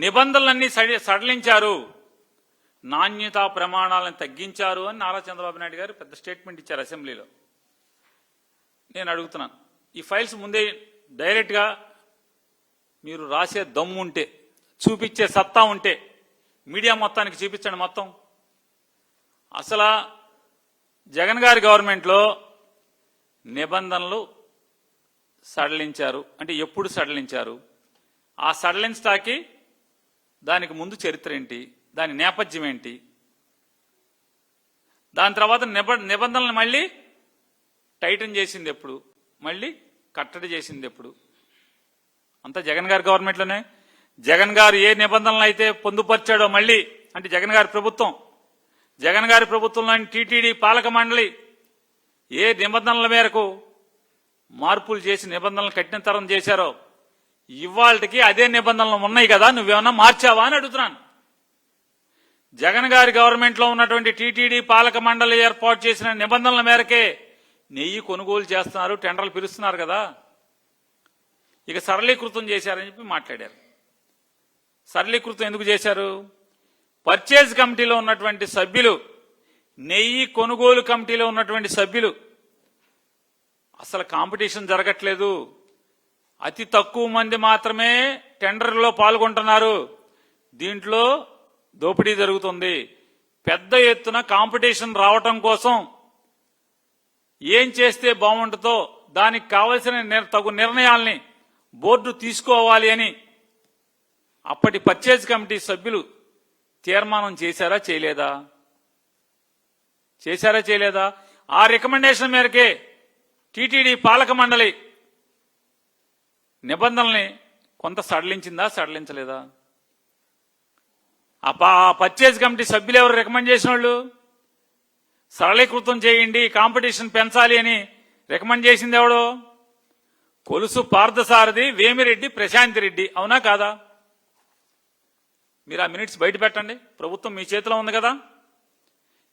నిబంధనలన్నీ సడలించారు, నాణ్యతా ప్రమాణాలను తగ్గించారు అని నారా చంద్రబాబు నాయుడు గారు పెద్ద స్టేట్మెంట్ ఇచ్చారు అసెంబ్లీలో. నేను అడుగుతున్నాను, ఈ ఫైల్స్ ముందే డైరెక్ట్గా మీరు రాసే దమ్ము ఉంటే, చూపించే సత్తా ఉంటే మీడియా మొత్తానికి చూపించండి మొత్తం. అసలు జగన్ గారి గవర్నమెంట్లో నిబంధనలు సడలించారు అంటే ఎప్పుడు సడలించారు, ఆ సడలించటానికి దానికి ముందు చరిత్ర ఏంటి, దాని నేపథ్యం ఏంటి, దాని తర్వాత నిబంధనలు మళ్ళీ టైటన్ చేసింది ఎప్పుడు, మళ్ళీ కట్టడి చేసింది ఎప్పుడు, అంతా జగన్ గారి గవర్నమెంట్లోనే. జగన్ గారు ఏ నిబంధనలు అయితే పొందుపరిచాడో మళ్ళీ అంటే జగన్ గారి ప్రభుత్వంలోని టీటీడీ పాలక మండలి ఏ నిబంధనల మేరకు మార్పులు చేసి నిబంధనలు కఠినతరం చేశారో ఇవాళకి అదే నిబంధనలు ఉన్నాయి కదా, నువ్వేమన్నా మార్చావా అని అడుగుతున్నాను. జగన్ గారి గవర్నమెంట్లో ఉన్నటువంటి టీటీడీ పాలక మండలి ఏర్పాటు చేసిన నిబంధనల మేరకే నెయ్యి కొనుగోలు చేస్తున్నారు, టెండర్లు పిలుస్తున్నారు కదా. ఇక సరళీకృతం చేశారని చెప్పి మాట్లాడారు. సరళీకృతం ఎందుకు చేశారు? పర్చేజ్ కమిటీలో ఉన్నటువంటి సభ్యులు, నెయ్యి కొనుగోలు కమిటీలో ఉన్నటువంటి సభ్యులు అసలు కాంపిటీషన్ జరగట్లేదు, అతి తక్కువ మంది మాత్రమే టెండర్లో పాల్గొంటున్నారు, దీంట్లో దోపిడీ జరుగుతుంది. పెద్ద ఎత్తున కాంపిటీషన్ రావటం కోసం ఏం చేస్తే బాగుంటుందో దానికి కావలసిన తగు నిర్ణయాల్ని బోర్డు తీసుకోవాలి అని అప్పటి పర్చేజ్ కమిటీ సభ్యులు తీర్మానం చేశారా చేయలేదా? ఆ రికమెండేషన్ మేరకే టీటీడీ పాలక మండలి నిబంధనల్ని కొంత సడలించలేదా? ఆ పర్చేజ్ కమిటీ సభ్యులు ఎవరు రికమెండ్ చేసిన వాళ్ళు? సరళీకృతం చేయండి, కాంపిటీషన్ పెంచాలి అని రికమెండ్ చేసింది ఎవడు? కొలుసు పార్థసారథి, వేమిరెడ్డి ప్రశాంత్ రెడ్డి. అవునా కాదా? మీరు ఆ మినిట్స్ బయట పెట్టండి, ప్రభుత్వం మీ చేతిలో ఉంది కదా.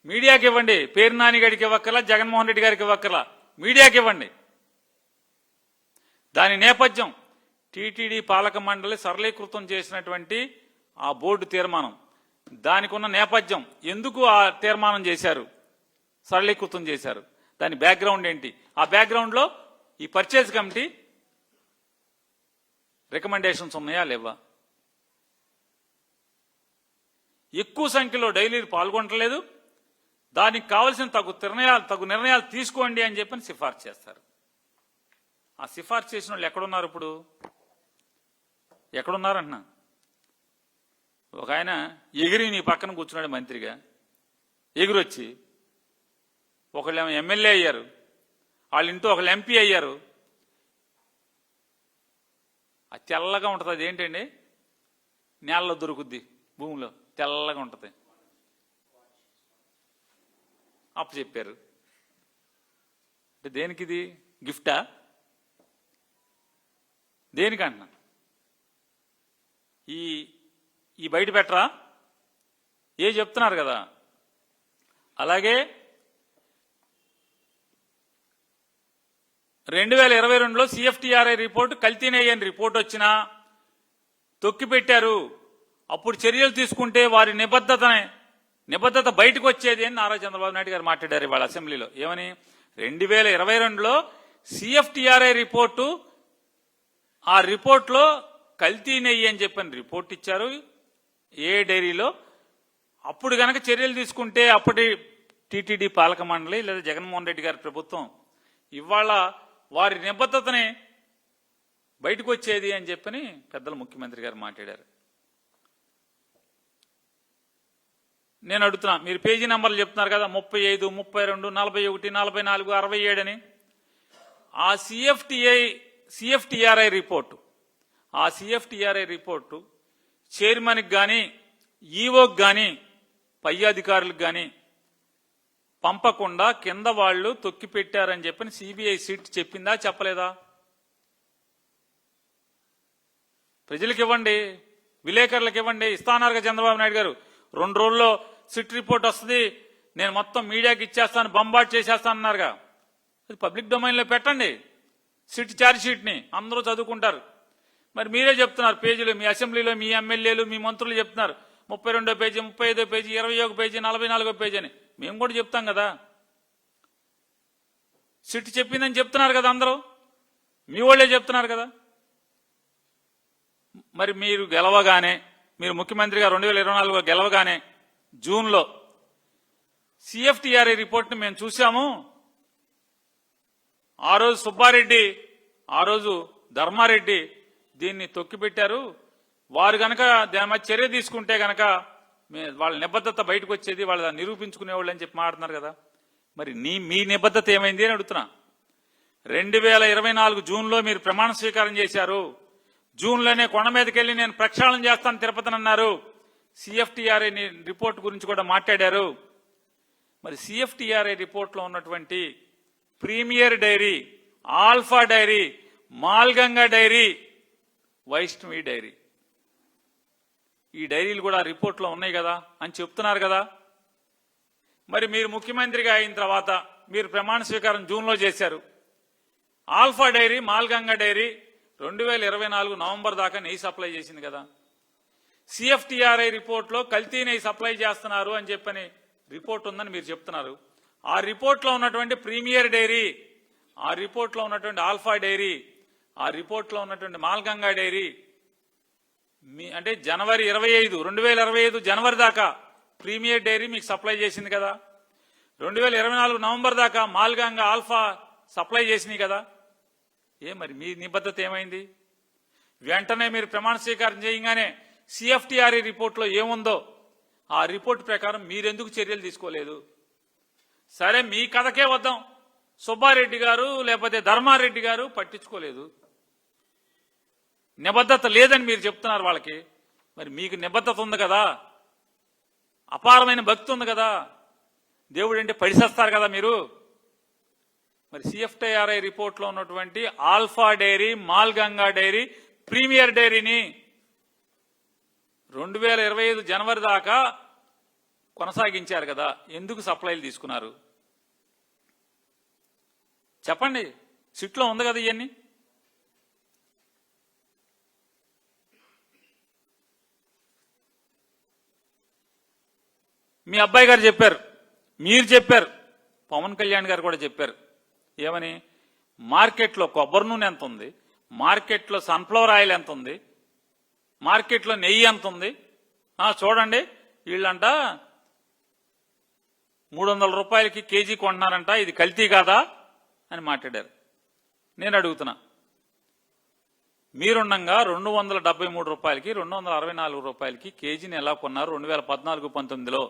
మీడియాకి ఇవ్వండి, పేరు నాని గారికి ఇవ్వక్కర్లా, జగన్మోహన్ రెడ్డి గారికి ఇవ్వక్కర్లా, మీడియాకి ఇవ్వండి. దాని నేపథ్యం టీటీడీ పాలక మండలి సరళీకృతం చేసినటువంటి ఆ బోర్డు తీర్మానం, దానికి ఉన్న నేపథ్యం, ఎందుకు ఆ తీర్మానం చేశారు, సరళీకృతం చేశారు, దాని బ్యాక్గ్రౌండ్ ఏంటి, ఆ బ్యాక్గ్రౌండ్లో ఈ పర్చేజ్ కమిటీ రికమెండేషన్స్ ఉన్నాయా లేవా? ఎక్కువ సంఖ్యలో డైలీలు పాల్గొనట్లేదు, దానికి కావలసిన తగు నిర్ణయాలు తీసుకోండి అని చెప్పని సిఫార్సు చేస్తారు. ఆ సిఫార్సు చేసిన వాళ్ళు ఎక్కడున్నారు? ఇప్పుడు ఎక్కడున్నారంటున్నా? ఒక ఆయన ఎగిరి నీ పక్కన కూర్చున్నాడు మంత్రిగా, ఎగిరొచ్చి ఒకళ్ళేమో ఎమ్మెల్యే అయ్యారు, వాళ్ళ ఇంట్లో ఒకళ్ళు ఎంపీ అయ్యారు. అది తెల్లగా ఉంటుంది, అది ఏంటండి, నేలలో దొరుకుద్ది, భూమిలో తెల్లగా ఉంటుంది. అప్పు చెప్పారు అంటే దేనికిది? గిఫ్టా? దేనికంటున్నా? ఈ బయట పెట్టరా? ఏ చెప్తున్నారు కదా. అలాగే 2022లో CFTRI రిపోర్టు కల్తీనయ్య అని రిపోర్ట్ వచ్చినా తొక్కిపెట్టారు. అప్పుడు చర్యలు తీసుకుంటే వారి నిబద్ధత బయటకు వచ్చేది అని నారా చంద్రబాబు నాయుడు గారు మాట్లాడారు ఇవాళ అసెంబ్లీలో. ఏమని? 2022లో CFTRI రిపోర్టు, ఆ రిపోర్ట్లో కల్తీ నెయ్యి అని చెప్పని రిపోర్ట్ ఇచ్చారు ఏ డైరీలో. అప్పుడు గనక చర్యలు తీసుకుంటే అప్పటి టీటీడీ పాలక మండలి లేదా జగన్మోహన్ రెడ్డి గారి ప్రభుత్వం ఇవాళ వారి నిబద్ధతని బయటకు వచ్చేది అని చెప్పని పెద్దలు ముఖ్యమంత్రి గారు మాట్లాడారు. నేను అడుగుతున్నా, మీరు పేజీ నంబర్లు చెప్తున్నారు కదా, 35, 32, 41, 44, 67 అని. ఆ CFTRI రిపోర్టు చైర్మన్కి కానీ ఈవోకి కానీ పై అధికారులకు కానీ పంపకుండా కింద వాళ్ళు తొక్కి పెట్టారని చెప్పని సిబిఐ సిట్ చెప్పిందా చెప్పలేదా? ప్రజలకు ఇవ్వండి, విలేకరులకు ఇవ్వండి, ఇస్తానారుగా చంద్రబాబు నాయుడు గారు 2 రోజుల్లో సిట్ రిపోర్ట్ వస్తుంది, నేను మొత్తం మీడియాకి ఇచ్చేస్తాను, బంబాట్ చేసేస్తాను అన్నారుగా. అది పబ్లిక్ డొమైన్లో పెట్టండి సిట్ ఛార్జ్ షీట్ని, అందరూ చదువుకుంటారు. మరి మీరే చెప్తున్నారు పేజీలు, మీ అసెంబ్లీలో మీ ఎమ్మెల్యేలు మీ మంత్రులు చెప్తున్నారు 32వ పేజీ, 35వ పేజీ, 21వ పేజీ, 44వ పేజీ అని. మేము కూడా చెప్తాం కదా. సిట్ చెప్పిందని చెప్తున్నారు కదా, అందరూ మీ వాళ్ళే చెప్తున్నారు కదా. మరి మీరు గెలవగానే, మీరు ముఖ్యమంత్రిగా 2024లో గెలవగానే జూన్లో సిఎఫ్టిఆర్ఐ రిపోర్ట్ని మేము చూశాము. ఆ రోజు సుబ్బారెడ్డి, ఆ రోజు ధర్మారెడ్డి దీన్ని తొక్కిపెట్టారు. వారు గనక దాని మీద చర్య తీసుకుంటే గనక వాళ్ళ నిబద్ధత బయటకు వచ్చేది, వాళ్ళు నిరూపించుకునేవాళ్ళు అని చెప్పి మాట్లాడుతున్నారు కదా. మరి మీ నిబద్ధత ఏమైంది అని అడుగుతున్నా. 2024 జూన్లో మీరు ప్రమాణ స్వీకారం చేశారు. జూన్లోనే కొండ మీదకి వెళ్ళి నేను ప్రక్షాళన చేస్తాను తిరుపతిని అన్నారు. సిఎఫ్టిఆర్ఐ రిపోర్ట్ గురించి కూడా మాట్లాడారు. మరి సిఎఫ్టిఆర్ఐ రిపోర్ట్లో ఉన్నటువంటి premier dairy, alpha dairy, మాల్గంగా dairy, Vaishnavi dairy, ఈ డైరీలు కూడా రిపోర్ట్లో ఉన్నాయి కదా అని చెప్తున్నారు కదా. మరి మీరు ముఖ్యమంత్రిగా అయిన తర్వాత మీరు ప్రమాణ స్వీకారం జూన్లో చేశారు. ఆల్ఫా డైరీ, మాల్గంగా డైరీ 2024 నవంబర్ దాకా నెయ్యి సప్లై చేసింది కదా. సిఎఫ్టిఆర్ఐ రిపోర్ట్లో కల్తీ నెయ్యి సప్లై చేస్తున్నారు అని చెప్పని రిపోర్ట్ ఉందని మీరు చెప్తున్నారు. ఆ రిపోర్ట్లో ఉన్నటువంటి ప్రీమియర్ డైరీ, ఆ రిపోర్ట్లో ఉన్నటువంటి ఆల్ఫా డైరీ, ఆ రిపోర్ట్లో ఉన్నటువంటి మాల్గంగా డైరీ అంటే జనవరి 25, 2025 జనవరి దాకా ప్రీమియర్ డైరీ మీకు సప్లై చేసింది కదా. 2024 నవంబర్ దాకా మాల్గంగా, ఆల్ఫా సప్లై చేసినాయి కదా. మరి మీ నిబద్ధత ఏమైంది? వెంటనే మీరు ప్రమాణ స్వీకారం చేయగానే సిఎఫ్టిఆర్ఐ రిపోర్ట్లో ఏముందో ఆ రిపోర్ట్ ప్రకారం మీరెందుకు చర్యలు తీసుకోలేదు? సరే, మీ కథకే వద్దాం. సుబ్బారెడ్డి గారు లేకపోతే ధర్మారెడ్డి గారు పట్టించుకోలేదు. నిబద్ధత లేదని మీరు చెప్తున్నారు వాళ్ళకి. మరి మీకు నిబద్ధత ఉంది కదా, అపారమైన భక్తి ఉంది కదా, దేవుడు అంటే పడిసేస్తారు కదా మీరు. మరి సిఎఫ్టిఆర్ఐ రిపోర్ట్లో ఉన్నటువంటి ఆల్ఫా డైరీ, మాల్గంగా డైరీ, ప్రీమియర్ డైరీని 2025 జనవరి దాకా కొనసాగించారు కదా, ఎందుకు సప్లైలు తీసుకున్నారు చెప్పండి. సిట్లో ఉంది కదా ఇవన్నీ. మీ అబ్బాయి గారు చెప్పారు, మీరు చెప్పారు, పవన్ కళ్యాణ్ గారు కూడా చెప్పారు. ఏమని? మార్కెట్లో కొబ్బరి నూనె ఎంత ఉంది, మార్కెట్లో సన్ఫ్లవర్ ఆయిల్ ఎంత ఉంది, మార్కెట్లో నెయ్యి ఎంత ఉంది, చూడండి వీళ్ళంట 300 రూపాయలకి కేజీ కొంటున్నారంట, ఇది కల్తీ కాదా అని మాట్లాడారు. నేను అడుగుతున్నా, మీరుండగా 273 రూపాయలకి 264 రూపాయలకి కేజీని ఎలా కొన్నారు 2014-19లో?